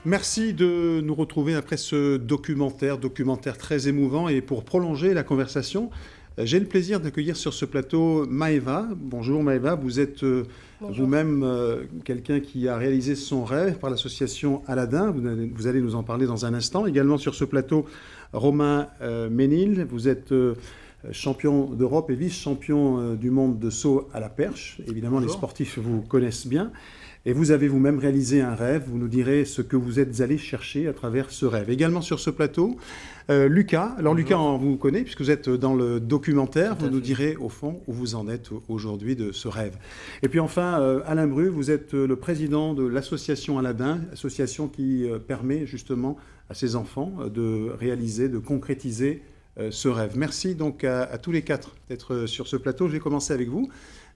Merci de nous retrouver après ce documentaire très émouvant. Et pour prolonger la conversation, j'ai le plaisir d'accueillir sur ce plateau Maëva. Bonjour Maëva, vous êtes vous-même quelqu'un qui a réalisé son rêve par l'association Aladin. Vous allez nous en parler dans un instant. Également sur ce plateau, Romain Ménil, vous êtes champion d'Europe et vice-champion du monde de saut à la perche. Évidemment, Bonjour. Les sportifs vous connaissent bien. Et vous avez vous-même réalisé un rêve. Vous nous direz ce que vous êtes allé chercher à travers ce rêve. Également sur ce plateau, Lucas. Alors Lucas, on vous connaît puisque vous êtes dans le documentaire. Vous nous direz au fond où vous en êtes aujourd'hui de ce rêve. Et puis enfin, Alain Bru, vous êtes le président de l'association Aladin, association qui permet justement à ces enfants de réaliser, de concrétiser ce rêve. Merci donc à tous les quatre d'être sur ce plateau. Je vais commencer avec vous.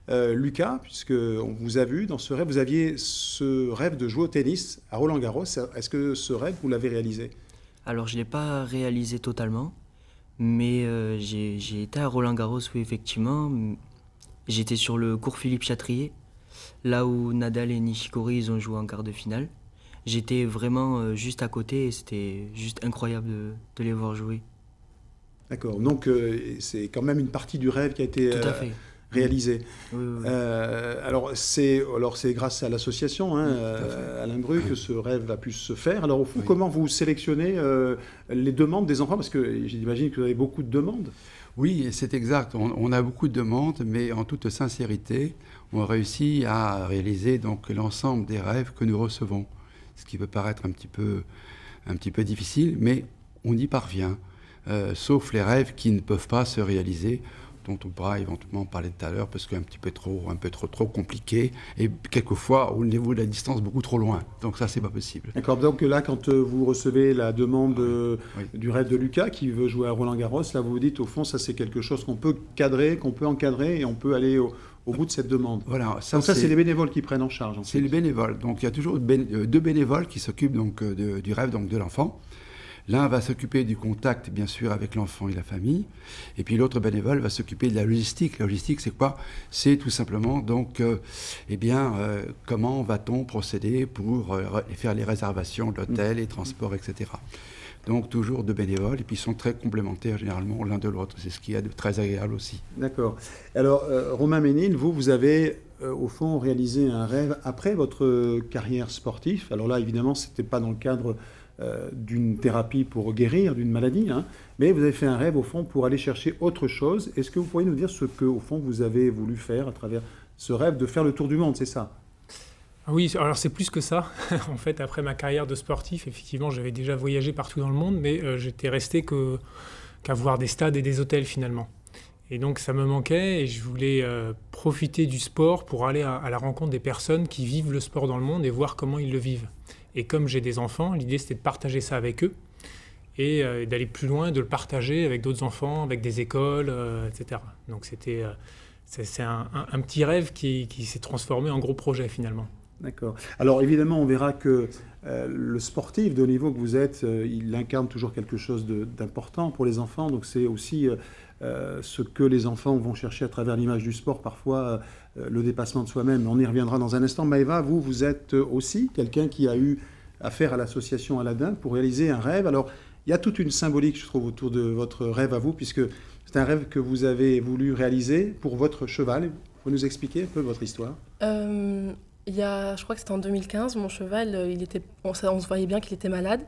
Lucas, puisqu'on vous a vu dans ce rêve, vous aviez ce rêve de jouer au tennis à Roland-Garros. Est-ce que ce rêve, vous l'avez réalisé ? Alors, je ne l'ai pas réalisé totalement, mais j'ai été à Roland-Garros, oui, effectivement. J'étais sur le cours Philippe Chatrier, là où Nadal et Nishikori ils ont joué en quart de finale. J'étais vraiment juste à côté et c'était juste incroyable de les voir jouer. D'accord, donc c'est quand même une partie du rêve qui a été... Tout à fait. Réalisé. Oui. Alors c'est grâce à l'association Alain Bru que ce rêve a pu se faire. Alors au fond, comment vous sélectionnez les demandes des enfants ? Parce que j'imagine que vous avez beaucoup de demandes. Oui, c'est exact. On a beaucoup de demandes, mais en toute sincérité, on réussit à réaliser donc l'ensemble des rêves que nous recevons. Ce qui peut paraître un petit peu difficile, mais on y parvient. Sauf les rêves qui ne peuvent pas se réaliser, dont on pourra éventuellement parler tout à l'heure, parce qu'un peu trop compliqué, et quelquefois, au niveau de la distance, beaucoup trop loin. Donc ça, c'est pas possible. D'accord, donc là, quand vous recevez la demande du rêve de Lucas, qui veut jouer à Roland-Garros, là, vous vous dites, au fond, ça, c'est quelque chose qu'on peut cadrer, qu'on peut encadrer, et on peut aller au bout de cette demande. Voilà, donc ça, c'est les bénévoles qui prennent en charge. C'est les bénévoles. Donc il y a toujours deux bénévoles qui s'occupent donc, du rêve donc, de l'enfant. L'un va s'occuper du contact, bien sûr, avec l'enfant et la famille. Et puis l'autre bénévole va s'occuper de la logistique. La logistique, c'est quoi ? C'est tout simplement, donc, comment va-t-on procéder pour faire les réservations de l'hôtel, les transports, etc. Donc, toujours deux bénévoles. Et puis, ils sont très complémentaires, généralement, l'un de l'autre. C'est ce qu'il y a de très agréable aussi. D'accord. Alors, Romain Ménil, vous avez, au fond, réalisé un rêve après votre carrière sportive. Alors là, évidemment, ce n'était pas dans le cadre... d'une thérapie pour guérir d'une maladie, mais vous avez fait un rêve au fond pour aller chercher autre chose. Est-ce que vous pourriez nous dire ce que au fond vous avez voulu faire à travers ce rêve de faire le tour du monde, c'est ça ? Oui, alors c'est plus que ça. En fait, après ma carrière de sportif, effectivement, j'avais déjà voyagé partout dans le monde, mais j'étais resté qu'à voir des stades et des hôtels finalement. Et donc ça me manquait et je voulais profiter du sport pour aller à la rencontre des personnes qui vivent le sport dans le monde et voir comment ils le vivent. Et comme j'ai des enfants, l'idée c'était de partager ça avec eux et d'aller plus loin, de le partager avec d'autres enfants, avec des écoles, etc. Donc c'est un petit rêve qui s'est transformé en gros projet finalement. D'accord. Alors évidemment, on verra que le sportif de haut niveau que vous êtes, il incarne toujours quelque chose d'important pour les enfants. Donc c'est aussi ce que les enfants vont chercher à travers l'image du sport, parfois le dépassement de soi-même. On y reviendra dans un instant. Maëva, vous êtes aussi quelqu'un qui a eu affaire à l'association Aladin pour réaliser un rêve. Alors il y a toute une symbolique, je trouve, autour de votre rêve à vous, puisque c'est un rêve que vous avez voulu réaliser pour votre cheval. Vous pouvez nous expliquer un peu votre histoire ? Je crois que c'était en 2015, mon cheval, on se voyait bien qu'il était malade.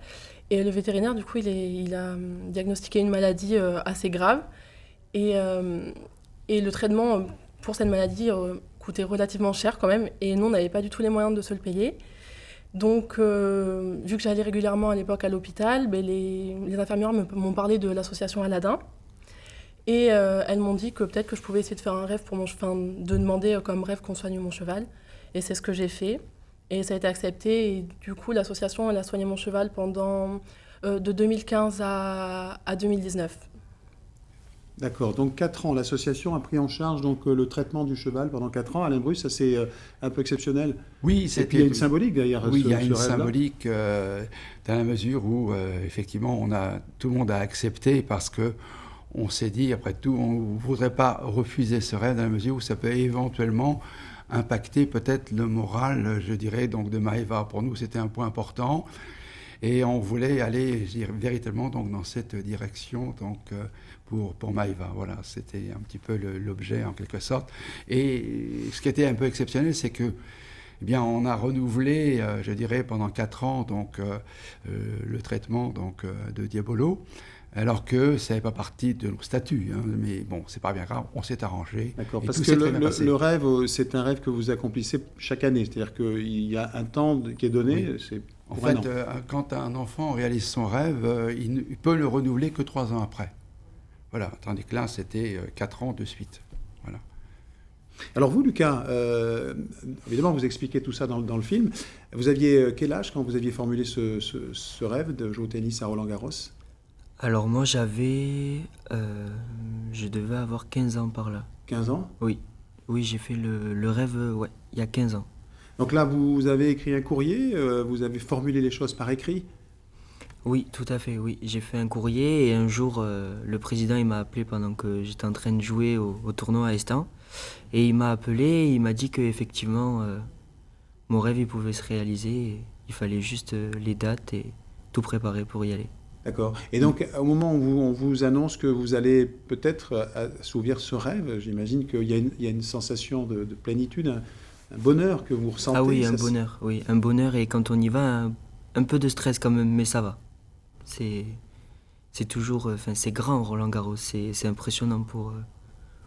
Et le vétérinaire, du coup, il a diagnostiqué une maladie assez grave. Et le traitement pour cette maladie coûtait relativement cher quand même. Et nous, on n'avait pas du tout les moyens de se le payer. Donc, vu que j'allais régulièrement à l'époque à l'hôpital, les infirmières m'ont parlé de l'association Aladin. Et elles m'ont dit que peut-être que je pouvais essayer de faire un rêve de demander comme rêve qu'on soigne mon cheval. Et c'est ce que j'ai fait. Et ça a été accepté. Et du coup, l'association, elle a soigné mon cheval pendant de 2015 à 2019. D'accord. Donc 4 ans, l'association a pris en charge donc, le traitement du cheval pendant 4 ans. Alain Bru, ça c'est un peu exceptionnel. Oui, et puis il y a une symbolique derrière ce rêve-là. Oui, il y a une symbolique dans la mesure où, effectivement, tout le monde a accepté parce que on s'est dit, après tout, on ne voudrait pas refuser ce rêve dans la mesure où ça peut éventuellement impacter peut-être le moral, je dirais, donc de Maëva. Pour nous, c'était un point important. Et on voulait aller, je dirais, véritablement donc, dans cette direction donc, pour Maïva. Voilà, c'était un petit peu l'objet en quelque sorte. Et ce qui était un peu exceptionnel, c'est que eh bien, on a renouvelé, je dirais, pendant 4 ans donc, le traitement donc, de Diabolo, alors que ça n'est pas partie de nos statuts. Hein, mais bon, c'est pas bien grave, on s'est arrangé. D'accord, et parce tout que s'est très bien passé. le rêve, c'est un rêve que vous accomplissez chaque année. C'est-à-dire qu'il y a un temps qui est donné, Oui. c'est En pour un an. fait, quand un enfant réalise son rêve, il peut le renouveler que 3 ans après. Voilà, tandis que là, c'était 4 ans de suite. Voilà. Alors vous, Lucas, évidemment, vous expliquez tout ça dans le film. Vous aviez quel âge quand vous aviez formulé ce rêve de jouer au tennis à Roland-Garros? Alors moi je devais avoir 15 ans par là. 15 ans? Oui, oui, j'ai fait le rêve, ouais, il y a 15 ans. Donc là, vous avez écrit un courrier, vous avez formulé les choses par écrit? Oui, tout à fait, oui. J'ai fait un courrier et un jour, le président il m'a appelé pendant que j'étais en train de jouer au tournoi à Estan. Et il m'a appelé et il m'a dit qu'effectivement, mon rêve il pouvait se réaliser. Il fallait juste les dates et tout préparer pour y aller. D'accord. Et donc, au moment où on vous annonce que vous allez peut-être assouvir ce rêve, j'imagine qu'il y a une sensation de plénitude, un bonheur que vous ressentez. Ah oui, ça, un bonheur et quand on y va, un peu de stress quand même, mais ça va. C'est toujours, enfin c'est grand Roland-Garros, c'est impressionnant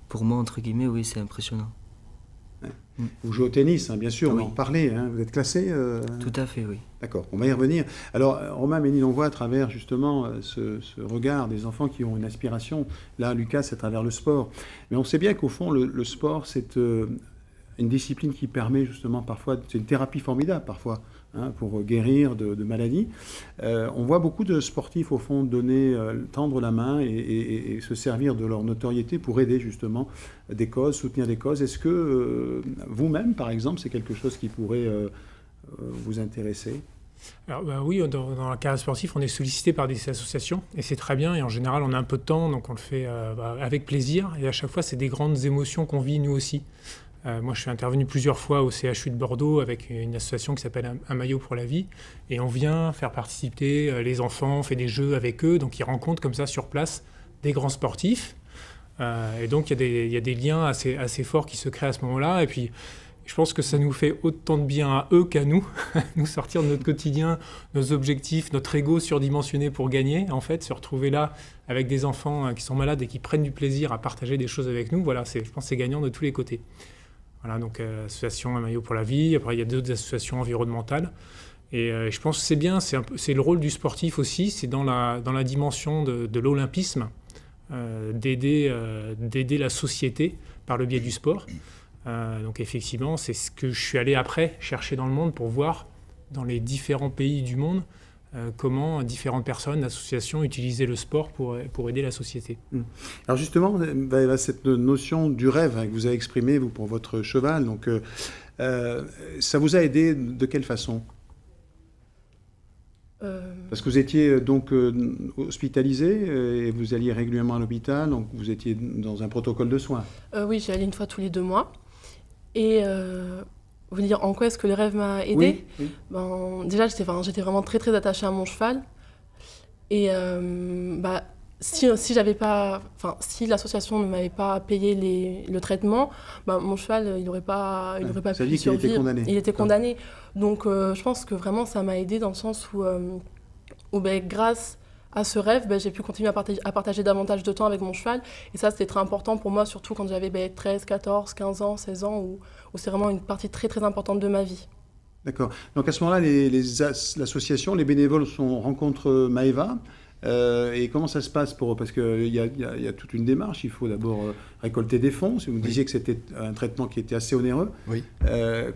pour moi entre guillemets, oui c'est impressionnant. Vous jouez au tennis, hein, bien sûr, Oui. on en parlait, hein, vous êtes classé Tout à fait, oui. D'accord, on va y revenir. Alors, Romain Ménil, on voit à travers justement ce regard des enfants qui ont une aspiration. Là, Lucas, c'est à travers le sport. Mais on sait bien qu'au fond, le sport, c'est une discipline qui permet justement parfois, c'est une thérapie formidable parfois, hein, pour guérir de maladies. On voit beaucoup de sportifs, au fond, tendre la main et se servir de leur notoriété pour aider justement des causes, soutenir des causes. Est-ce que vous-même, par exemple, c'est quelque chose qui pourrait vous intéresser? Alors, bah oui, dans la carrière sportive, on est sollicité par des associations et c'est très bien. Et en général, on a un peu de temps, donc on le fait avec plaisir. Et à chaque fois, c'est des grandes émotions qu'on vit nous aussi. Moi, je suis intervenu plusieurs fois au CHU de Bordeaux avec une association qui s'appelle Un maillot pour la vie. Et on vient faire participer les enfants, on fait des jeux avec eux. Donc, ils rencontrent comme ça sur place des grands sportifs. Et donc, il y a des liens assez forts qui se créent à ce moment-là. Et puis, je pense que ça nous fait autant de bien à eux qu'à nous, nous sortir de notre quotidien, nos objectifs, notre ego surdimensionné pour gagner. En fait, se retrouver là avec des enfants qui sont malades et qui prennent du plaisir à partager des choses avec nous, voilà, je pense que c'est gagnant de tous les côtés. Voilà, donc association Un maillot pour la vie, après il y a d'autres associations environnementales. Et je pense que c'est bien, c'est le rôle du sportif aussi, c'est dans la dimension de l'olympisme, d'aider la société par le biais du sport. Donc effectivement, c'est ce que je suis allé après chercher dans le monde pour voir dans les différents pays du monde comment différentes personnes, associations utilisaient le sport pour aider la société. Alors justement, cette notion du rêve que vous avez exprimé vous, pour votre cheval, donc, ça vous a aidé de quelle façon? Parce que vous étiez donc hospitalisé et vous alliez régulièrement à l'hôpital, donc vous étiez dans un protocole de soins. Oui, j'y allais une fois tous les 2 mois. Et vous voulez dire en quoi est-ce que le rêve m'a aidée? Oui. Ben, déjà, j'étais vraiment très très attachée à mon cheval. Et si l'association ne m'avait pas payé le traitement, mon cheval, il n'aurait pas Ça pu dit qu'il survivre. était condamné. Il était condamné. Donc, je pense que vraiment, ça m'a aidée dans le sens où grâce à ce rêve, j'ai pu continuer à partager davantage de temps avec mon cheval. Et ça, c'était très important pour moi, surtout quand j'avais 13, 14, 15 ans, 16 ans, où c'est vraiment une partie très très importante de ma vie. D'accord. Donc à ce moment-là, l'association, les bénévoles rencontrent Maëva. Et comment ça se passe pour eux? Parce qu'il y a toute une démarche. Il faut d'abord récolter des fonds. Si vous me disiez que c'était un traitement qui était assez onéreux, Oui.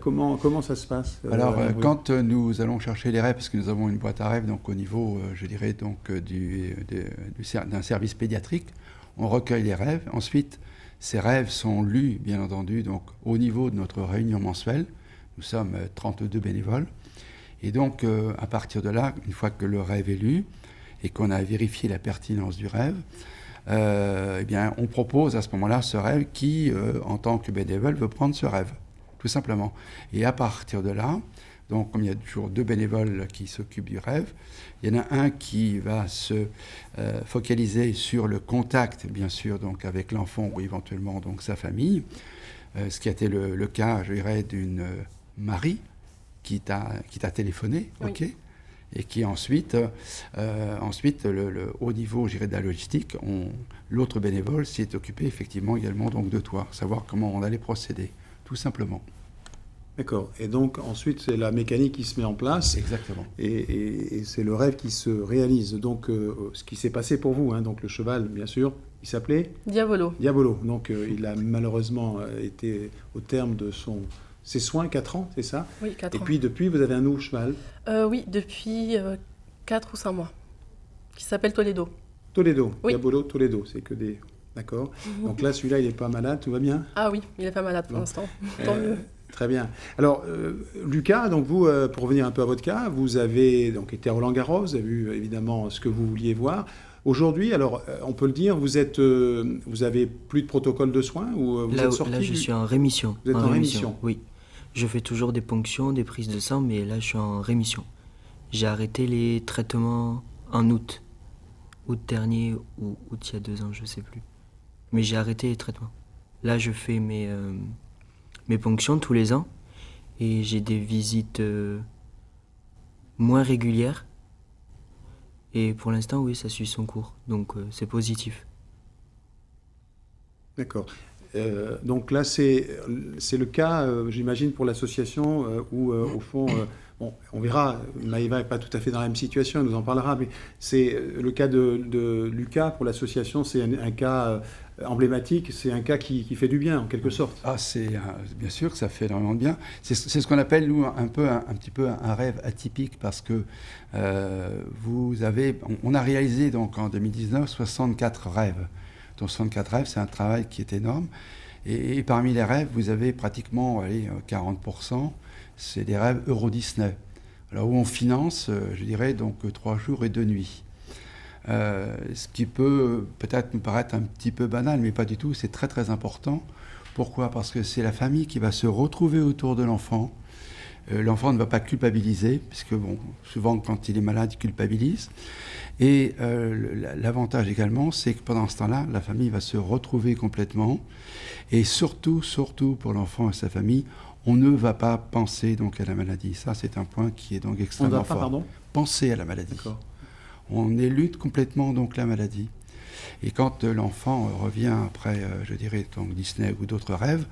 Comment ça se passe? Alors, quand nous allons chercher les rêves, parce que nous avons une boîte à rêves, donc au niveau, je dirais, donc, d'un service pédiatrique, on recueille les rêves. Ensuite, ces rêves sont lus, bien entendu, donc, au niveau de notre réunion mensuelle. Nous sommes 32 bénévoles. Et donc, à partir de là, une fois que le rêve est lu, et qu'on a vérifié la pertinence du rêve, eh bien, on propose à ce moment-là ce rêve qui, en tant que bénévole, veut prendre ce rêve, tout simplement. Et à partir de là, Donc, comme il y a toujours 2 bénévoles qui s'occupent du rêve, il y en a un qui va se focaliser sur le contact, bien sûr, donc avec l'enfant ou éventuellement donc sa famille. Ce qui a été le cas, je dirais, d'une Marie qui t'a téléphoné, Oui. ok, et qui ensuite, au niveau, je dirais, de la logistique, l'autre bénévole s'est occupé effectivement également donc de toi, savoir comment on allait procéder, tout simplement. D'accord. Et donc ensuite, c'est la mécanique qui se met en place Exactement. et c'est le rêve qui se réalise. Donc, ce qui s'est passé pour vous, hein, donc le cheval, bien sûr, il s'appelait Diavolo. Diabolo. Donc, il a malheureusement été au terme de ses soins, 4 ans, c'est ça? Oui, 4 Et ans. puis, depuis, vous avez un nouveau cheval, Oui, depuis 4 ou 5 mois, qui s'appelle Toledo. Toledo. Oui. Diabolo, Toledo, c'est que des... D'accord. Donc là, celui-là, il n'est pas malade, tout va bien? Ah oui, il est pas malade pour Bon. l'instant. Tant mieux. Très bien. Alors, Lucas, donc vous, pour revenir un peu à votre cas, vous avez donc été à Roland-Garros, vous avez vu évidemment ce que vous vouliez voir. Aujourd'hui, alors, on peut le dire, vous avez plus de protocole de soins ou vous Là, êtes sorti là, je suis en rémission. Vous êtes en rémission? Oui. Je fais toujours des ponctions, des prises de sang, mais là, je suis en rémission. J'ai arrêté les traitements en août. Août dernier ou août il y a 2 ans, je sais plus. Mais j'ai arrêté les traitements. Là, je fais mes ponctions tous les ans et j'ai des visites moins régulières. Et pour l'instant, oui, ça suit son cours. Donc, c'est positif. D'accord. Donc là, c'est le cas, j'imagine, pour l'association où, au fond, bon, on verra, Maëva n'est pas tout à fait dans la même situation, elle nous en parlera, mais c'est le cas de Lucas pour l'association, c'est un cas emblématique, c'est un cas qui fait du bien, en quelque sorte. Ah, bien sûr que ça fait énormément de bien. C'est ce qu'on appelle, nous, un petit peu un rêve atypique, parce que on a réalisé donc en 2019 64 rêves. Donc 64 rêves, c'est un travail qui est énorme. Et parmi les rêves, vous avez pratiquement 40%, c'est des rêves Euro Disney. Alors où on finance, je dirais, donc 3 jours et 2 nuits. Ce qui peut peut-être nous paraître un petit peu banal, mais pas du tout, c'est très très important. Pourquoi ? Parce que c'est la famille qui va se retrouver autour de l'enfant. L'enfant ne va pas culpabiliser, puisque bon, souvent quand il est malade, il culpabilise. Et l'avantage également, c'est que pendant ce temps-là, la famille va se retrouver complètement. Et surtout pour l'enfant et sa famille, on ne va pas penser donc à la maladie. Ça, c'est un point qui est donc On ne extrêmement va pas, fort. pardon ? Penser à la maladie. D'accord. On élude complètement donc la maladie. Et quand l'enfant revient après, je dirais, donc Disney ou d'autres rêves,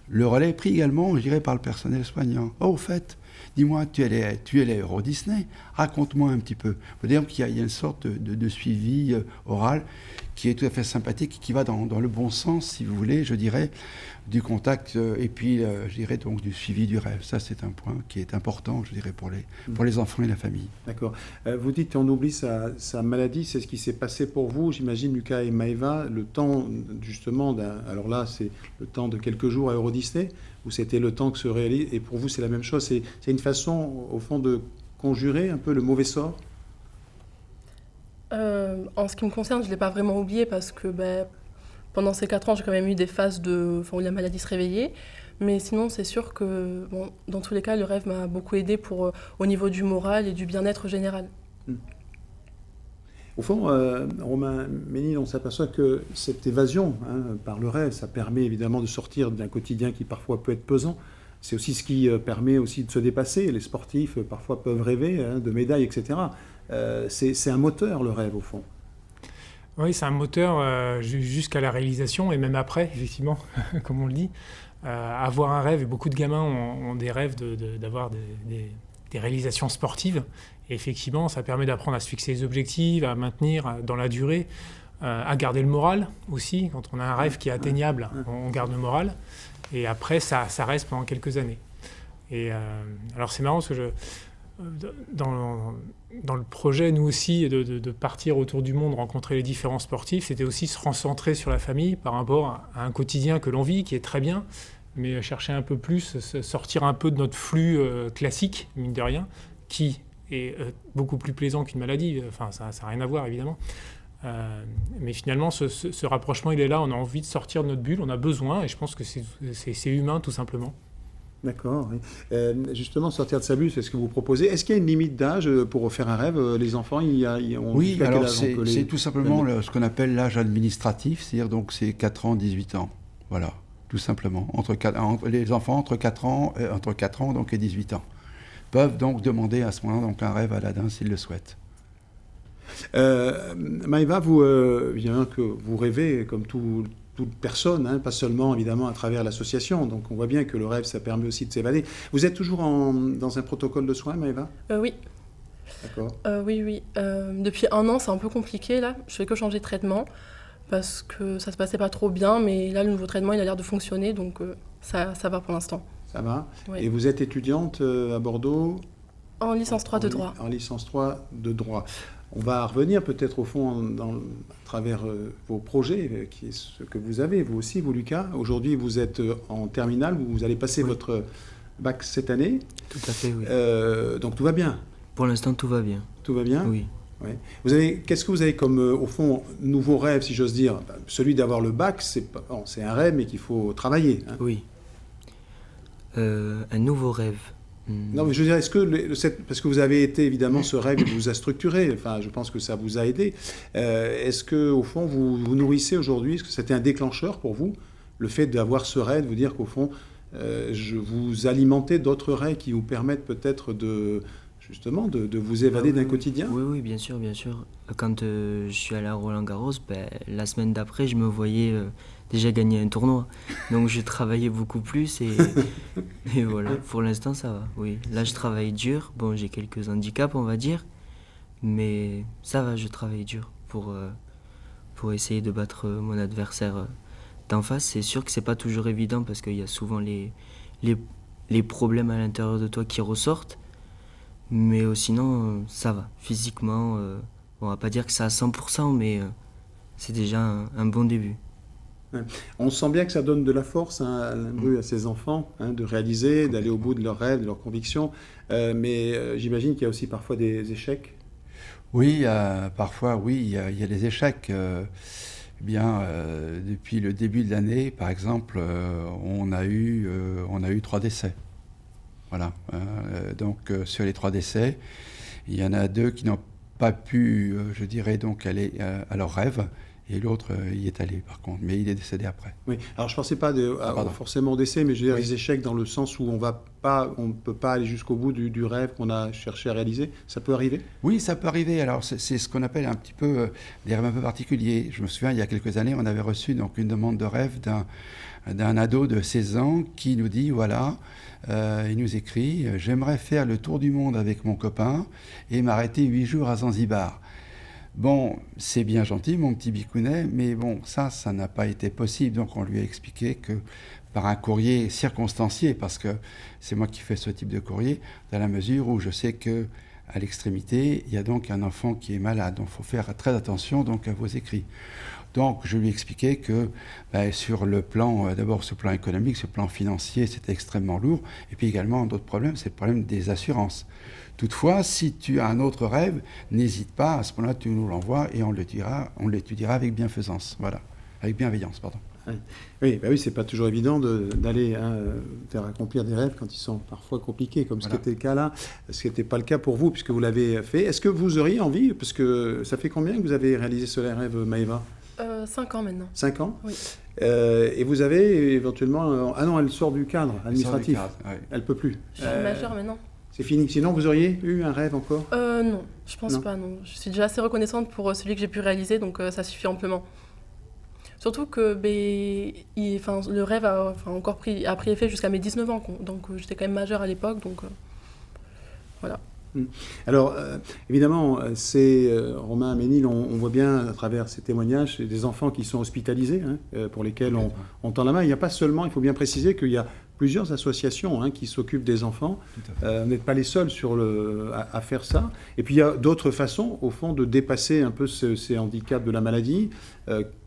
le relais est pris également, je dirais, par le personnel soignant. Oh, au fait, dis-moi, tu es Euro Disney, raconte-moi un petit peu. Il faut dire qu'il y a une sorte de suivi oral qui est tout à fait sympathique, qui va dans le bon sens, si vous voulez, je dirais, du contact et puis, je dirais, donc du suivi du rêve. Ça, c'est un point qui est important, je dirais, pour les enfants et la famille. D'accord. Vous dites on oublie sa maladie, c'est ce qui s'est passé pour vous, j'imagine, Lucas et Maëva, le temps justement alors là, c'est le temps de quelques jours à Euro Disney, ou c'était le temps que se réalise, et pour vous c'est la même chose, c'est une façon au fond de conjurer un peu le mauvais sort? En ce qui me concerne, je ne l'ai pas vraiment oublié parce que pendant ces 4 ans, j'ai quand même eu des phases où la maladie se réveillait. Mais sinon, c'est sûr que dans tous les cas, le rêve m'a beaucoup aidé au niveau du moral et du bien-être général. Au fond, Romain Ménil, on s'aperçoit que cette évasion par le rêve, ça permet évidemment de sortir d'un quotidien qui parfois peut être pesant. C'est aussi ce qui permet aussi de se dépasser. Les sportifs parfois peuvent rêver de médailles, etc. C'est un moteur, le rêve, au fond. Oui, c'est un moteur jusqu'à la réalisation et même après, effectivement, comme on le dit. Avoir un rêve, et beaucoup de gamins ont des rêves d'avoir des réalisations sportives. Et effectivement, ça permet d'apprendre à se fixer des objectifs, à maintenir dans la durée, à garder le moral aussi. Quand on a un rêve qui est atteignable, on garde le moral. Et après, ça reste pendant quelques années. Et alors c'est marrant parce que dans le projet, nous aussi, de partir autour du monde, rencontrer les différents sportifs, c'était aussi se recentrer sur la famille par rapport à un quotidien que l'on vit, qui est très bien, mais chercher un peu plus, sortir un peu de notre flux classique, mine de rien, qui est beaucoup plus plaisant qu'une maladie. Enfin, ça n'a rien à voir, évidemment. Mais finalement, ce rapprochement, il est là. On a envie de sortir de notre bulle, on a besoin, et je pense que c'est humain, tout simplement. D'accord. Oui. Justement, sortir de sa bulle, c'est ce que vous proposez. Est-ce qu'il y a une limite d'âge pour faire un rêve? Les enfants, Oui, jusqu'à quel alors âge on peut c'est tout simplement ce qu'on appelle l'âge administratif, c'est-à-dire donc c'est 4 ans, 18 ans. Voilà, tout simplement. Les enfants entre 4 ans donc, et 18 ans peuvent donc demander à ce moment-là donc, un rêve Aladdin s'ils le souhaitent. Maëva, vous, évidemment que vous rêvez comme toute personne, hein, pas seulement évidemment à travers l'association. Donc on voit bien que le rêve, ça permet aussi de s'évader. Vous êtes toujours dans un protocole de soins, Maëva? Oui. D'accord. Oui. Depuis 1 an, c'est un peu compliqué là. Je fais que changer de traitement parce que ça se passait pas trop bien, mais là le nouveau traitement, il a l'air de fonctionner, donc ça va pour l'instant. Ça va. Oui. Et vous êtes étudiante à Bordeaux? En licence 3 de droit. En licence 3 de droit. On va revenir peut-être au fond à travers vos projets, qui est ce que vous avez, vous aussi, vous Lucas. Aujourd'hui, vous êtes en terminale, vous allez passer votre bac cette année. Tout à fait, oui. Donc tout va bien. Pour l'instant, tout va bien. Tout va bien? Oui. Ouais. Qu'est-ce que vous avez comme, au fond, nouveau rêve, si j'ose dire? Celui d'avoir le bac, c'est un rêve, mais qu'il faut travailler. Hein. Oui. Un nouveau rêve. Non, mais je veux dire, est-ce que, parce que vous avez été, évidemment, ce rêve vous a structuré, enfin, je pense que ça vous a aidé. Est-ce que, au fond, vous nourrissez aujourd'hui, est-ce que c'était un déclencheur pour vous, le fait d'avoir ce rêve, de vous dire qu'au fond, vous alimentez d'autres rêves qui vous permettent peut-être justement, de vous évader d'un quotidien? Oui, bien sûr. Quand je suis allé à Roland-Garros, la semaine d'après, je me voyais déjà gagner un tournoi. Donc je travaillais beaucoup plus et voilà, pour l'instant ça va, oui. Là je travaille dur, bon j'ai quelques handicaps on va dire, mais ça va, je travaille dur pour essayer de battre mon adversaire d'en face. C'est sûr que c'est pas toujours évident parce qu'il y a souvent les problèmes à l'intérieur de toi qui ressortent, mais sinon ça va, physiquement, on va pas dire que c'est à 100%, mais c'est déjà un bon début. On sent bien que ça donne de la force à ses enfants, hein, de réaliser, d'aller au bout de leurs rêves, de leurs convictions. Mais j'imagine qu'il y a aussi parfois des échecs. Oui, parfois, oui, il y a des échecs. Depuis le début de l'année, par exemple, on a eu 3 décès. Voilà. Donc, sur les 3 décès, il y en a 2 qui n'ont pas pu, je dirais, donc aller à leurs rêves. Et l'autre y est allé, par contre, mais il est décédé après. Oui, alors je ne pensais pas forcément au décès, mais je veux dire les échecs dans le sens où on ne peut pas aller jusqu'au bout du rêve qu'on a cherché à réaliser. Ça peut arriver? Oui, ça peut arriver. Alors, c'est ce qu'on appelle un petit peu des rêves un peu particuliers. Je me souviens, il y a quelques années, on avait reçu donc, une demande de rêve d'un ado de 16 ans qui nous dit, voilà, il nous écrit « J'aimerais faire le tour du monde avec mon copain et m'arrêter 8 jours à Zanzibar ». Bon, c'est bien gentil, mon petit Bicounet, mais bon, ça n'a pas été possible. Donc, on lui a expliqué que par un courrier circonstancié, parce que c'est moi qui fais ce type de courrier, dans la mesure où je sais que à l'extrémité, il y a donc un enfant qui est malade. Donc, il faut faire très attention donc, à vos écrits. Donc, je lui ai expliqué que sur le plan, d'abord sur le plan économique, sur le plan financier, c'était extrêmement lourd. Et puis également, d'autres problèmes, c'est le problème des assurances. Toutefois, si tu as un autre rêve, n'hésite pas, à ce moment-là, tu nous l'envoies et on l'étudiera avec bienfaisance. Voilà, avec bienveillance, pardon. Oui, c'est pas toujours évident d'aller faire accomplir des rêves quand ils sont parfois compliqués, comme ce qui était le cas là, ce qui n'était pas le cas pour vous, puisque vous l'avez fait. Est-ce que vous auriez envie, parce que ça fait combien que vous avez réalisé ce rêve, Maëva? 5 ans maintenant. 5 ans? Oui. Et vous avez éventuellement... Ah non, elle sort du cadre administratif. Elle ne peut plus. Je suis majeure maintenant. C'est fini. Sinon, vous auriez eu un rêve encore? Non, je pense pas, non. Je suis déjà assez reconnaissante pour celui que j'ai pu réaliser, donc ça suffit amplement. Surtout que le rêve a pris effet jusqu'à mes 19 ans, donc j'étais quand même majeure à l'époque, donc voilà. Alors, évidemment, c'est Romain Ménil, on voit bien à travers ces témoignages, c'est des enfants qui sont hospitalisés, pour lesquels on tend la main. Il n'y a pas seulement, il faut bien préciser qu'il y a plusieurs associations qui s'occupent des enfants. Vous n'êtes pas les seuls à faire ça. Et puis il y a d'autres façons, au fond, de dépasser un peu ces handicaps de la maladie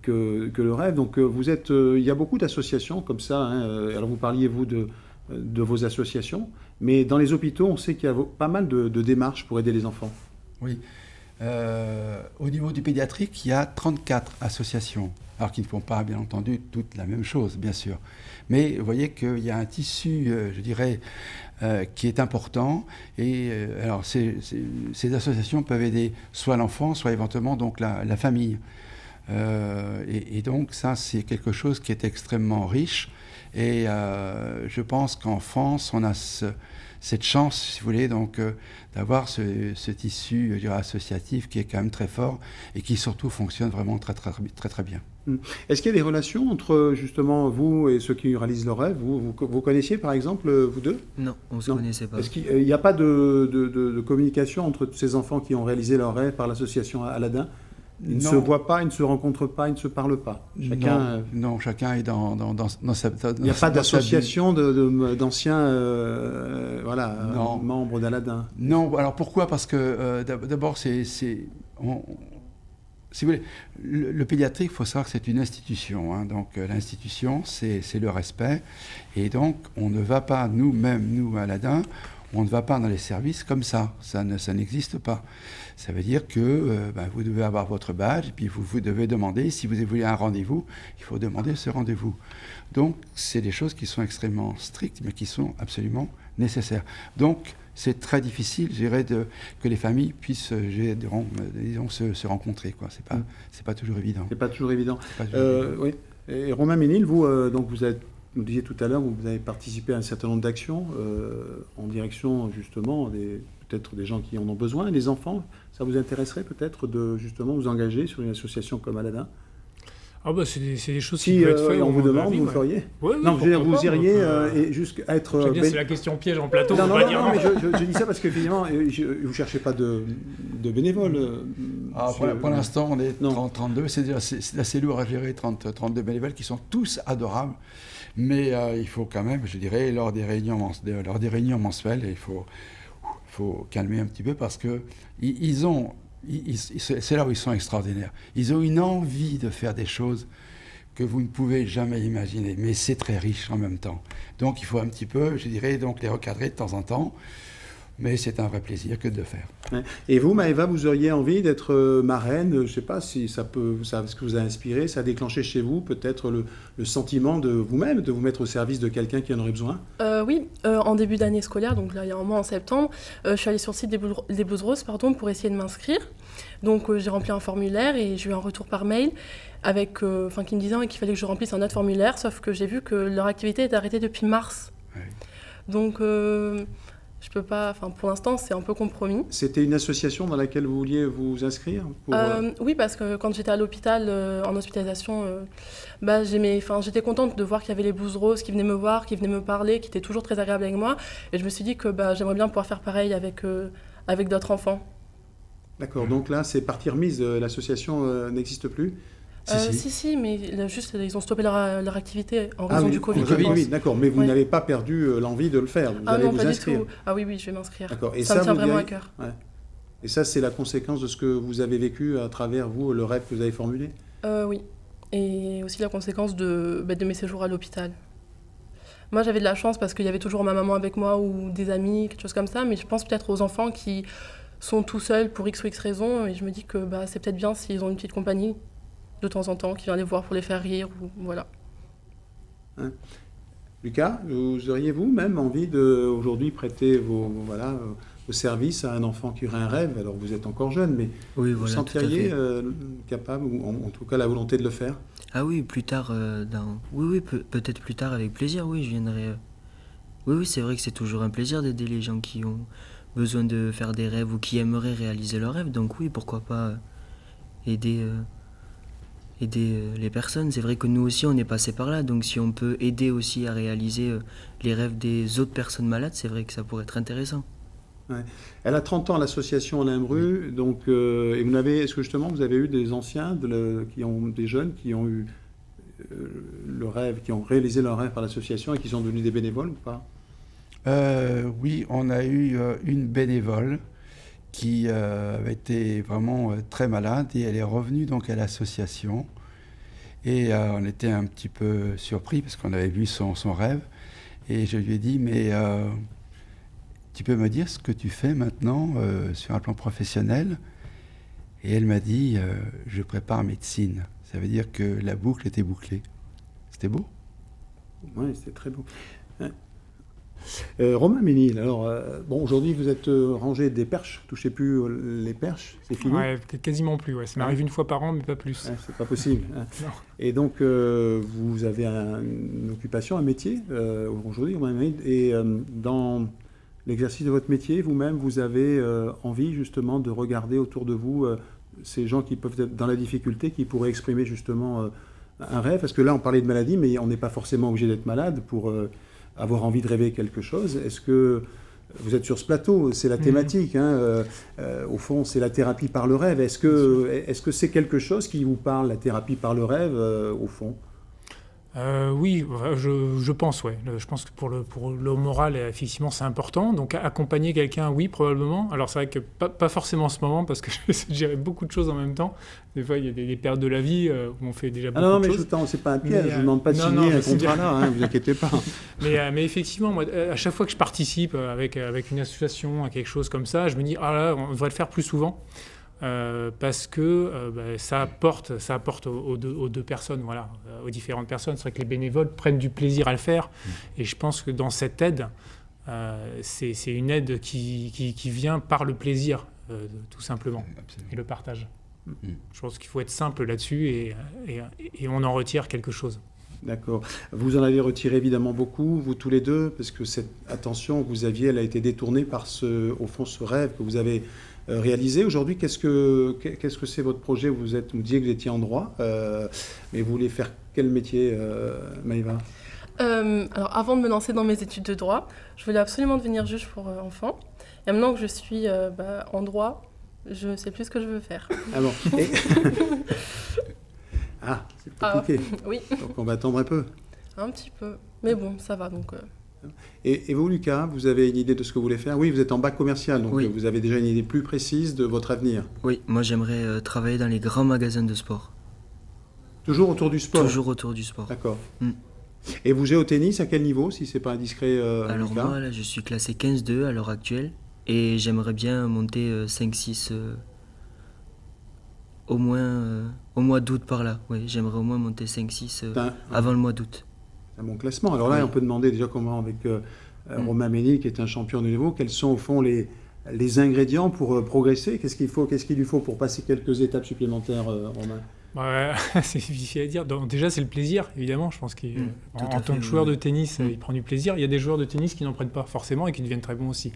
que le rêve. Donc il y a beaucoup d'associations comme ça. Alors vous parliez, vous, de vos associations, mais dans les hôpitaux, on sait qu'il y a pas mal de démarches pour aider les enfants. Oui. Au niveau du pédiatrique, il y a 34 associations, alors qui ne font pas, bien entendu, toutes la même chose, bien sûr. Mais vous voyez qu'il y a un tissu, je dirais, qui est important. Et alors, ces associations peuvent aider soit l'enfant, soit éventuellement donc la famille. Et donc, ça, c'est quelque chose qui est extrêmement riche. Et je pense qu'en France, on a cette chance, si vous voulez, donc, d'avoir ce tissu, je dirais, associatif qui est quand même très fort et qui surtout fonctionne vraiment très, très, très, très bien. Est-ce qu'il y a des relations entre justement vous et ceux qui réalisent leurs rêves? Vous connaissiez par exemple, vous deux? Non, on ne se connaissait pas. Est-ce qu'il n'y a pas de communication entre ces enfants qui ont réalisé leurs rêves par l'association Aladdin? Ils ne se voient pas, ils ne se rencontrent pas, ils ne se parlent pas. Non, chacun est dans sa... Il n'y a pas d'association d'anciens membres d'Aladdin. Non, alors pourquoi? Parce que d'abord, si vous voulez, le pédiatrique, il faut savoir que c'est une institution. Hein, donc l'institution, c'est le respect. Et donc, on ne va pas, nous-mêmes, nous, Aladdin, on ne va pas dans les services comme ça. Ça n'existe pas. Ça veut dire que vous devez avoir votre badge, et puis vous devez demander, si vous voulez un rendez-vous, il faut demander ce rendez-vous. Donc, c'est des choses qui sont extrêmement strictes, mais qui sont absolument nécessaires. Donc, c'est très difficile, je dirais, que les familles puissent, disons, se rencontrer, quoi. C'est pas toujours évident. C'est pas toujours évident. Oui. Et Romain Ménil, vous, donc vous nous disiez tout à l'heure, vous avez participé à un certain nombre d'actions en direction, justement, peut-être des gens qui en ont besoin, des enfants. Ça vous intéresserait peut-être de, justement, vous engager sur une association comme Aladdin? C'est des choses qui peuvent être faites. On vous demande, vous le feriez? Oui, non, je veux dire, vous iriez et jusqu'à être... c'est la question piège en plateau. Non, mais je dis ça parce qu'évidemment, vous ne cherchez pas de bénévoles. Pour l'instant, on est 32. C'est assez lourd à gérer, 32 bénévoles qui sont tous adorables. Mais il faut quand même, je dirais, lors des réunions mensuelles, il faut calmer un petit peu parce que c'est là où ils sont extraordinaires. Ils ont une envie de faire des choses que vous ne pouvez jamais imaginer, mais c'est très riche en même temps. Donc il faut un petit peu, je dirais, donc les recadrer de temps en temps, mais c'est un vrai plaisir que de le faire. Et vous, Maëva, vous auriez envie d'être marraine? Je ne sais pas si ce que vous a inspiré, ça a déclenché chez vous peut-être le sentiment de vous-même, de vous mettre au service de quelqu'un qui en aurait besoin? Oui, en début d'année scolaire, donc là il y a un mois en septembre, je suis allée sur le site des Blues Roses pour essayer de m'inscrire. Donc j'ai rempli un formulaire et j'ai eu un retour par mail qui me disait qu'il fallait que je remplisse un autre formulaire, sauf que j'ai vu que leur activité était arrêtée depuis mars. Oui. Donc je peux pas, pour l'instant c'est un peu compromis. C'était une association dans laquelle vous vouliez vous inscrire Oui, parce que quand j'étais à l'hôpital, en hospitalisation, j'étais contente de voir qu'il y avait les Blues Roses qui venaient me voir, qui venaient me parler, qui étaient toujours très agréables avec moi. Et je me suis dit que j'aimerais bien pouvoir faire pareil avec d'autres enfants. D'accord, donc là c'est partie remise, l'association n'existe plus? Si, mais ils ont stoppé leur activité en raison du Covid. Oui, d'accord, mais vous n'avez pas perdu l'envie de le faire, vous allez vous inscrire. Du tout. Ah oui, je vais m'inscrire. D'accord. Et ça me tient vraiment à cœur. Ouais. Et ça, c'est la conséquence de ce que vous avez vécu à travers vous, le rêve que vous avez formulé? Oui, et aussi la conséquence de mes séjours à l'hôpital. Moi, j'avais de la chance parce qu'il y avait toujours ma maman avec moi ou des amis, quelque chose comme ça, mais je pense peut-être aux enfants qui sont tout seuls pour X ou X raisons, et je me dis que c'est peut-être bien s'ils ont une petite compagnie de temps en temps, qui vient les voir pour les faire rire, voilà. Lucas, vous auriez vous-même envie aujourd'hui prêter vos services à un enfant qui aurait un rêve? Alors vous êtes encore jeune, mais vous sentiriez capable, ou en tout cas la volonté de le faire? Ah oui, plus tard, peut-être plus tard avec plaisir, oui, je viendrai. Oui, c'est vrai que c'est toujours un plaisir d'aider les gens qui ont besoin de faire des rêves ou qui aimeraient réaliser leurs rêves, donc oui, pourquoi pas aider les personnes. C'est vrai que nous aussi on est passé par là, donc si on peut aider aussi à réaliser les rêves des autres personnes malades, c'est vrai que ça pourrait être intéressant. Ouais. Elle a 30 ans, l'association Alain Bru, donc, et est-ce que justement vous avez eu des anciens, des jeunes qui ont eu le rêve, qui ont réalisé leur rêve par l'association et qui sont devenus des bénévoles ou pas? Oui, on a eu une bénévole qui avait été vraiment très malade et elle est revenue donc à l'association et on était un petit peu surpris parce qu'on avait vu son rêve et je lui ai dit mais tu peux me dire ce que tu fais maintenant sur un plan professionnel? Et elle m'a dit, je prépare médecine. Ça veut dire que la boucle était bouclée. C'était beau. Oui, c'était très beau. Romain Ménil, alors, aujourd'hui vous êtes rangé des perches, vous touchez plus les perches, c'est fini? Ouais, quasiment plus. Ouais. Ça m'arrive une fois par an, mais pas plus. Ouais, c'est pas possible. Hein. Non. Et donc, vous avez une occupation, un métier aujourd'hui, Romain Ménil, et dans l'exercice de votre métier, vous-même, vous avez envie justement de regarder autour de vous ces gens qui peuvent être dans la difficulté, qui pourraient exprimer justement un rêve. Parce que là, on parlait de maladie, mais on n'est pas forcément obligé d'être malade pour avoir envie de rêver quelque chose. Est-ce que vous êtes sur ce plateau, c'est la thématique, hein, au fond, c'est la thérapie par le rêve. Est-ce que c'est quelque chose qui vous parle, la thérapie par le rêve, au fond? Oui, je pense, ouais. Je pense que pour le moral, effectivement, c'est important. Donc, accompagner quelqu'un, oui, probablement. Alors, c'est vrai que pas forcément en ce moment, parce que j'essaie de gérer beaucoup de choses en même temps. Des fois, il y a des périodes de la vie où on fait déjà beaucoup de choses. Non, mais c'est pas un piège. Je ne vous demande pas de non, signer non, un contrat là, hein, vous inquiétez pas. Mais effectivement, moi, à chaque fois que je participe avec une association à quelque chose comme ça, je me dis, ah là, on devrait le faire plus souvent. Parce que ça apporte aux deux personnes, voilà, aux différentes personnes. C'est vrai que les bénévoles prennent du plaisir à le faire. Et je pense que dans cette aide, c'est une aide qui vient par le plaisir, tout simplement, Absolument. et le partage. Je pense qu'il faut être simple là-dessus et on en retire quelque chose. D'accord. Vous en avez retiré évidemment beaucoup, vous tous les deux, parce que cette attention que vous aviez, elle a été détournée par au fond, ce rêve que vous avez réalisé. Aujourd'hui, qu'est-ce que c'est votre projet? Vous disiez que vous étiez en droit, mais vous voulez faire quel métier, Maïva? Alors, avant de me lancer dans mes études de droit, je voulais absolument devenir juge pour enfants. Et maintenant que je suis en droit, je ne sais plus ce que je veux faire. Ah bon. Ah, c'est compliqué. Oui, Donc on va attendre un peu. un petit peu. Mais bon, ça va donc. Et vous, Lucas, vous avez une idée de ce que vous voulez faire? Oui, vous êtes en bac commercial, donc Oui. vous avez déjà une idée plus précise de votre avenir. Oui, moi j'aimerais travailler dans les grands magasins de sport. Toujours autour du sport? Toujours autour du sport. D'accord. Mm. Et vous jouez au tennis à quel niveau, si c'est pas indiscret, Alors Lucas? moi, là, je suis classé 15-2 à l'heure actuelle. Et j'aimerais bien monter 5-6 au mois d'août par là. Oui, j'aimerais au moins monter 5-6 avant le mois d'août. Un bon classement. Alors là, Oui. on peut demander déjà comment, avec Romain Ménil, qui est un champion de niveau, quels sont au fond les ingrédients pour progresser? Qu'est-ce qu'il lui faut pour passer quelques étapes supplémentaires, Romain? Ouais, c'est difficile à dire. Donc, déjà, c'est le plaisir, évidemment. Je pense Tout qu'en à tant fait, que joueur oui. de tennis, il prend du plaisir. Il y a des joueurs de tennis qui n'en prennent pas forcément et qui deviennent très bons aussi.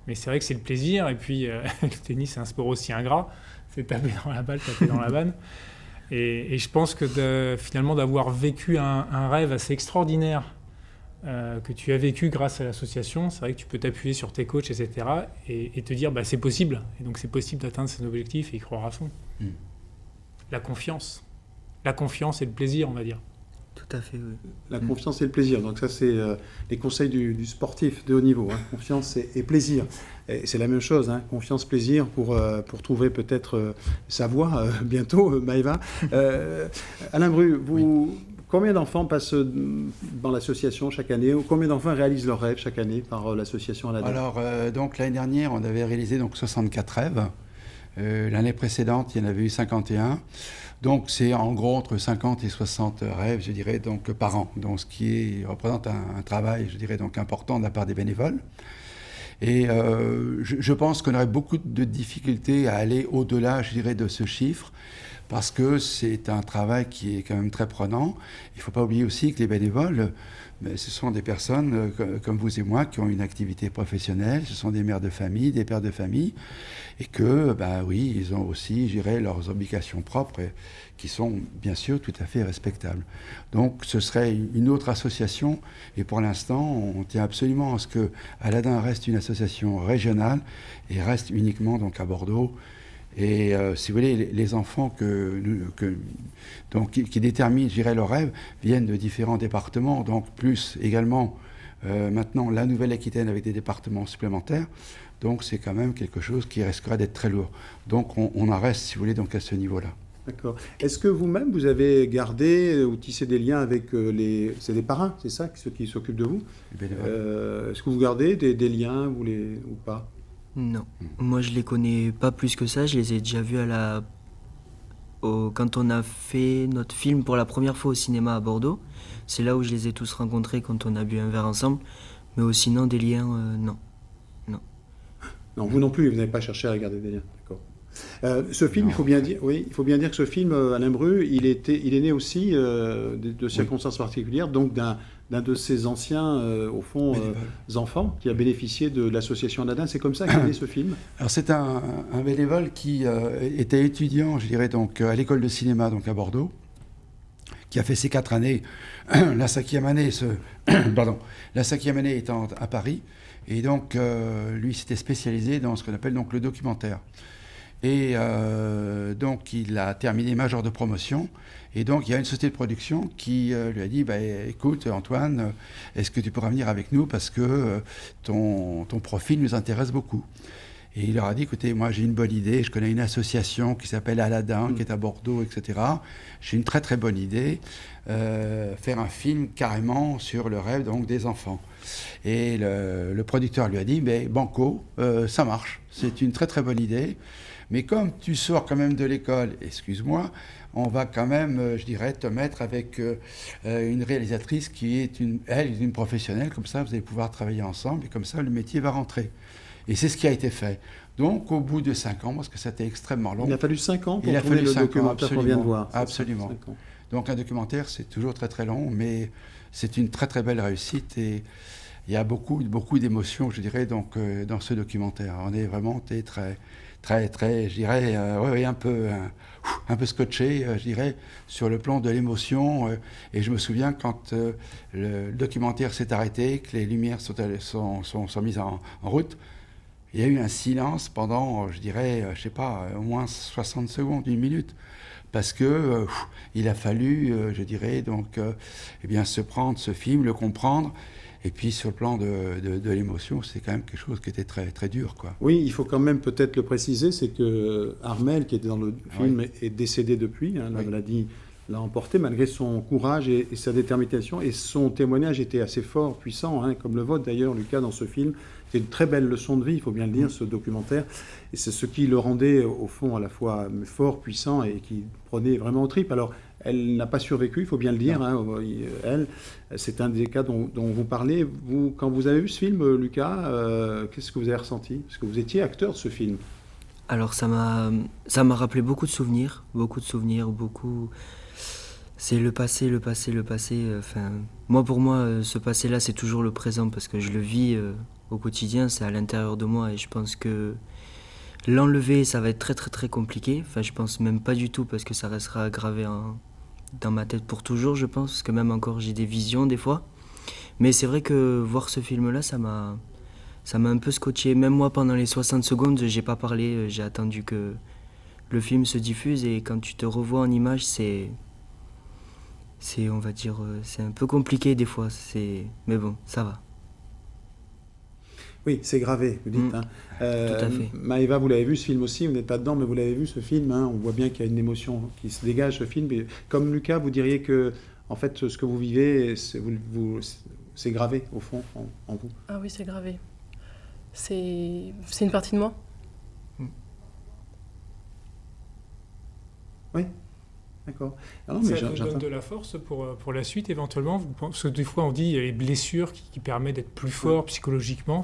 Mais c'est vrai que c'est le plaisir. Et puis, le tennis, c'est un sport aussi ingrat. C'est taper dans la balle, taper dans la vanne. Et je pense que finalement, d'avoir vécu un rêve assez extraordinaire que tu as vécu grâce à l'association, c'est vrai que tu peux t'appuyer sur tes coachs, etc. et te dire, c'est possible. Et donc, c'est possible d'atteindre ses objectifs et y croire à fond. La confiance et le plaisir, on va dire. Tout à fait, oui. La confiance et le plaisir. Donc ça, c'est les conseils du sportif de haut niveau. Hein. Confiance et plaisir. Et c'est la même chose. Hein. Confiance, plaisir pour trouver peut-être sa voie bientôt, Maïva. Alain Bru, combien d'enfants passent dans l'association chaque année? Ou combien d'enfants réalisent leurs rêves chaque année par l'association Aladdin? Alors, donc l'année dernière, on avait réalisé donc 64 rêves. L'année précédente, il y en avait eu 51. Donc, c'est en gros entre 50 et 60 rêves, je dirais, donc, par an. Donc, ce qui représente un travail, je dirais, donc, important de la part des bénévoles. Et je pense qu'on aurait beaucoup de difficultés à aller au-delà, je dirais, de ce chiffre, parce que c'est un travail qui est quand même très prenant. Il ne faut pas oublier aussi que les bénévoles, ce sont des personnes comme vous et moi qui ont une activité professionnelle, ce sont des mères de famille, des pères de famille, et que, oui, ils ont aussi, je dirais, leurs obligations propres qui sont bien sûr tout à fait respectables. Donc ce serait une autre association, et pour l'instant, on tient absolument à ce que Aladdin reste une association régionale et reste uniquement donc à Bordeaux. Et si vous voulez, les enfants qui déterminent, je dirais, leurs rêves viennent de différents départements, donc plus également maintenant la Nouvelle-Aquitaine avec des départements supplémentaires. Donc c'est quand même quelque chose qui risquerait d'être très lourd. Donc on en reste, si vous voulez, donc à ce niveau-là. D'accord. Est-ce que vous-même, vous avez gardé ou tissé des liens avec c'est des parrains, c'est ça, ceux qui s'occupent de vous? Est-ce que vous gardez des liens ou pas? Non. Moi, je les connais pas plus que ça. Je les ai déjà vus quand on a fait notre film pour la première fois au cinéma à Bordeaux. C'est là où je les ai tous rencontrés quand on a bu un verre ensemble. Mais sinon, des liens, non. Non, vous non plus, vous n'avez pas cherché à regarder des liens. D'accord. Ce film, il faut bien dire que ce film, Alain Bru, il est né aussi de circonstances particulières, donc d'un de ses anciens, au fond, enfants qui a bénéficié de l'association Nadin. C'est comme ça qu'est né ce film. Alors c'est un bénévole qui était étudiant, je dirais, donc, à l'école de cinéma donc, à Bordeaux, qui a fait ses 4 années, la cinquième année étant à Paris. Et donc, lui s'était spécialisé dans ce qu'on appelle donc, le documentaire. Et donc, il a terminé major de promotion. Et donc, il y a une société de production qui lui a dit écoute, Antoine, est-ce que tu pourras venir avec nous parce que ton profil nous intéresse beaucoup. Et il leur a dit écoutez, moi, j'ai une bonne idée. Je connais une association qui s'appelle Aladdin, qui est à Bordeaux, etc. J'ai une très, très bonne idée. Faire un film carrément sur le rêve donc, des enfants. Et le producteur lui a dit banco, ça marche. C'est une très, très bonne idée. Mais comme tu sors quand même de l'école, excuse-moi, on va quand même, je dirais, te mettre avec une réalisatrice qui est une professionnelle. Comme ça, vous allez pouvoir travailler ensemble et comme ça, le métier va rentrer. Et c'est ce qui a été fait. Donc, au bout de 5 ans, parce que c'était extrêmement long... Il a fallu 5 ans pour tourner le documentaire qu'on vient de voir. Absolument. Donc, un documentaire, c'est toujours très, très long, mais c'est une très, très belle réussite et il y a beaucoup d'émotions, je dirais, donc, dans ce documentaire. On est vraiment très, je dirais, un peu scotché, je dirais, sur le plan de l'émotion. Et je me souviens quand le documentaire s'est arrêté, que les lumières sont mises en route, il y a eu un silence pendant, je dirais, je sais pas, au moins 60 secondes, 1 minute. Parce que il a fallu, je dirais, donc, se prendre ce film, le comprendre. Et puis sur le plan de l'émotion, c'est quand même quelque chose qui était très, très dur, quoi. Oui, il faut quand même peut-être le préciser, c'est que Armel, qui était dans le film, est décédé depuis. La maladie l'a emporté, malgré son courage et sa détermination. Et son témoignage était assez fort, puissant, comme le vôtre d'ailleurs, Lucas, dans ce film. C'est une très belle leçon de vie, il faut bien le dire, ce documentaire. Et c'est ce qui le rendait, au fond, à la fois fort, puissant et qui prenait vraiment aux tripes. Alors, elle n'a pas survécu, il faut bien le dire. Elle, c'est un des cas dont vous parlez. Vous, quand vous avez vu ce film, Lucas, qu'est-ce que vous avez ressenti? Parce que vous étiez acteur de ce film. Alors, ça m'a rappelé beaucoup de souvenirs. C'est le passé. Moi, pour moi, ce passé-là, c'est toujours le présent parce que je le vis au quotidien, c'est à l'intérieur de moi et je pense que l'enlever, ça va être très, très, très compliqué. Enfin, je pense même pas du tout parce que ça restera gravé dans ma tête pour toujours, je pense, parce que même encore, j'ai des visions des fois. Mais c'est vrai que voir ce film-là, ça m'a un peu scotché. Même moi, pendant les 60 secondes, j'ai pas parlé, j'ai attendu que le film se diffuse et quand tu te revois en image, on va dire, c'est un peu compliqué des fois, mais bon, ça va. Oui, c'est gravé, vous dites. Tout à fait. Maëva, vous l'avez vu ce film aussi, vous n'êtes pas dedans, mais vous l'avez vu ce film. On voit bien qu'il y a une émotion qui se dégage ce film. Et comme Lucas, vous diriez que, en fait, ce que vous vivez, c'est gravé au fond en vous. Ah oui, c'est gravé. C'est une partie de moi. Oui. D'accord. Ça vous donne de la force pour la suite éventuellement parce que des fois on dit il y a les blessures qui permettent d'être plus fort psychologiquement.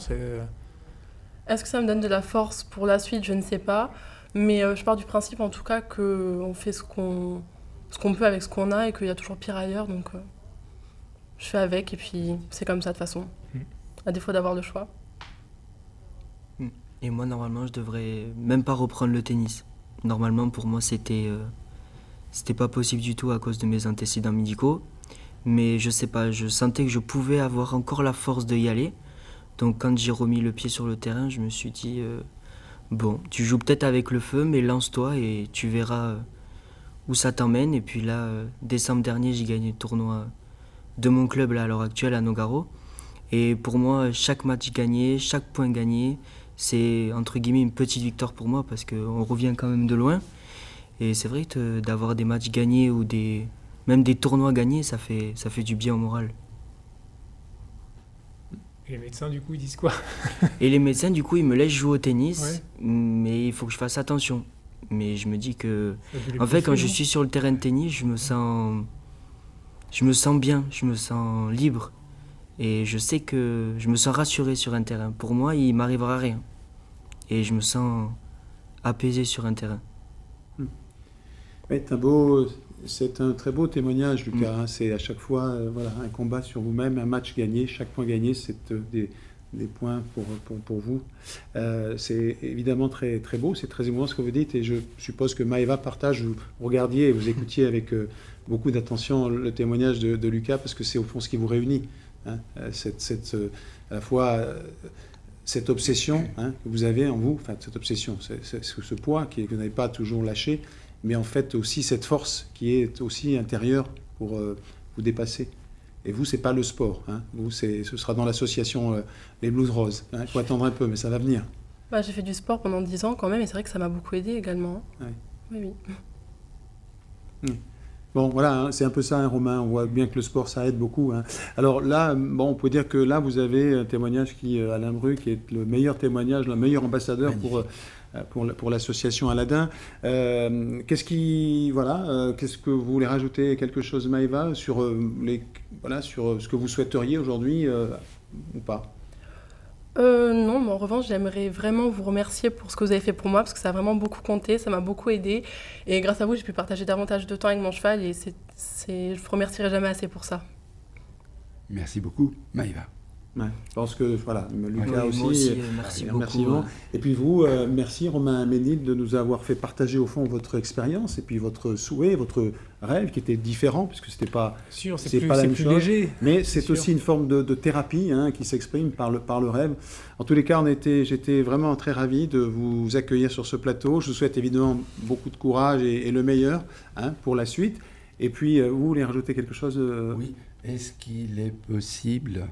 Est-ce que ça me donne de la force pour la suite? Je ne sais pas. Mais je pars du principe en tout cas qu'on fait ce qu'on peut avec ce qu'on a et qu'il y a toujours pire ailleurs. Donc je fais avec et puis c'est comme ça de toute façon. À défaut d'avoir le choix. Et moi normalement je devrais même pas reprendre le tennis. Normalement pour moi c'était pas possible du tout à cause de mes antécédents médicaux. Mais je sais pas, je sentais que je pouvais avoir encore la force d'y aller. Donc quand j'ai remis le pied sur le terrain, je me suis dit, bon, tu joues peut-être avec le feu, mais lance-toi et tu verras où ça t'emmène. Et puis là, décembre dernier, j'ai gagné le tournoi de mon club là, à l'heure actuelle à Nogaro. Et pour moi, chaque match gagné, chaque point gagné, c'est entre guillemets une petite victoire pour moi parce qu'on revient quand même de loin. Et c'est vrai que d'avoir des matchs gagnés ou même des tournois gagnés, ça fait du bien au moral. Et les médecins, du coup, ils disent quoi? Et les médecins, du coup, ils me laissent jouer au tennis, Ouais. mais il faut que je fasse attention. Mais je me dis que, Ça a dû les en fait, quand bouffer, je non? suis sur le terrain de tennis, je me sens bien, je me sens libre. Et je sais que je me sens rassuré sur un terrain. Pour moi, il m'arrivera rien. Et je me sens apaisé sur un terrain. Oui, c'est un très beau témoignage, Lucas. Hein. C'est à chaque fois voilà, un combat sur vous-même, un match gagné. Chaque point gagné, c'est des points pour vous. C'est évidemment très, très beau, c'est très émouvant ce que vous dites. Et je suppose que Maëva partage, vous regardiez et vous écoutiez avec beaucoup d'attention le témoignage de Lucas, parce que c'est au fond ce qui vous réunit. Hein. À la fois cette obsession hein, que vous avez en vous, enfin cette obsession, ce poids que vous n'avez pas toujours lâché, mais en fait aussi cette force qui est aussi intérieure pour vous dépasser. Et vous, c'est pas le sport. Hein. Vous, ce sera dans l'association Les Blues Roses. Hein. Il faut attendre un peu, mais ça va venir. Bah, j'ai fait du sport pendant 10 ans quand même, et c'est vrai que ça m'a beaucoup aidé également. Ouais. Oui, oui. Bon, voilà, hein, c'est un peu ça, hein, Romain. On voit bien que le sport, ça aide beaucoup. Hein. Alors là, bon, on peut dire que là, vous avez un témoignage Alain Bru, qui est le meilleur témoignage, le meilleur ambassadeur pour l'association Aladin. Qu'est-ce que vous voulez rajouter quelque chose, Maëva, sur ce que vous souhaiteriez aujourd'hui ou pas? Non, mais en revanche, j'aimerais vraiment vous remercier pour ce que vous avez fait pour moi, parce que ça a vraiment beaucoup compté, ça m'a beaucoup aidé. Et grâce à vous, j'ai pu partager davantage de temps avec mon cheval, et je vous remercierai jamais assez pour ça. Merci beaucoup, Maëva. Ouais, je pense que voilà, Lucas Oui, aussi. moi aussi, merci beaucoup. Vraiment. Et puis vous, merci Romain Ménil de nous avoir fait partager au fond votre expérience et puis votre souhait, votre rêve qui était différent, puisque c'était pas. Sûr, c'est c'est pas la même plus chose. léger. Mais c'est sûr. aussi une forme de thérapie hein, qui s'exprime par le rêve. En tous les cas, j'étais vraiment très ravi de vous accueillir sur ce plateau. Je vous souhaite évidemment beaucoup de courage et le meilleur hein, pour la suite. Et puis, vous voulez rajouter quelque chose Oui. Est-ce qu'il est possible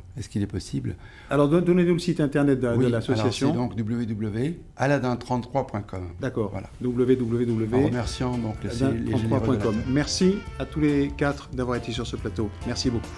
Alors, donnez-nous le site internet de l'association. Alors, c'est donc www.aladin33.com. D'accord. Voilà. www. En remerciant donc les généreux donateurs. Merci à tous les 4 d'avoir été sur ce plateau. Merci beaucoup.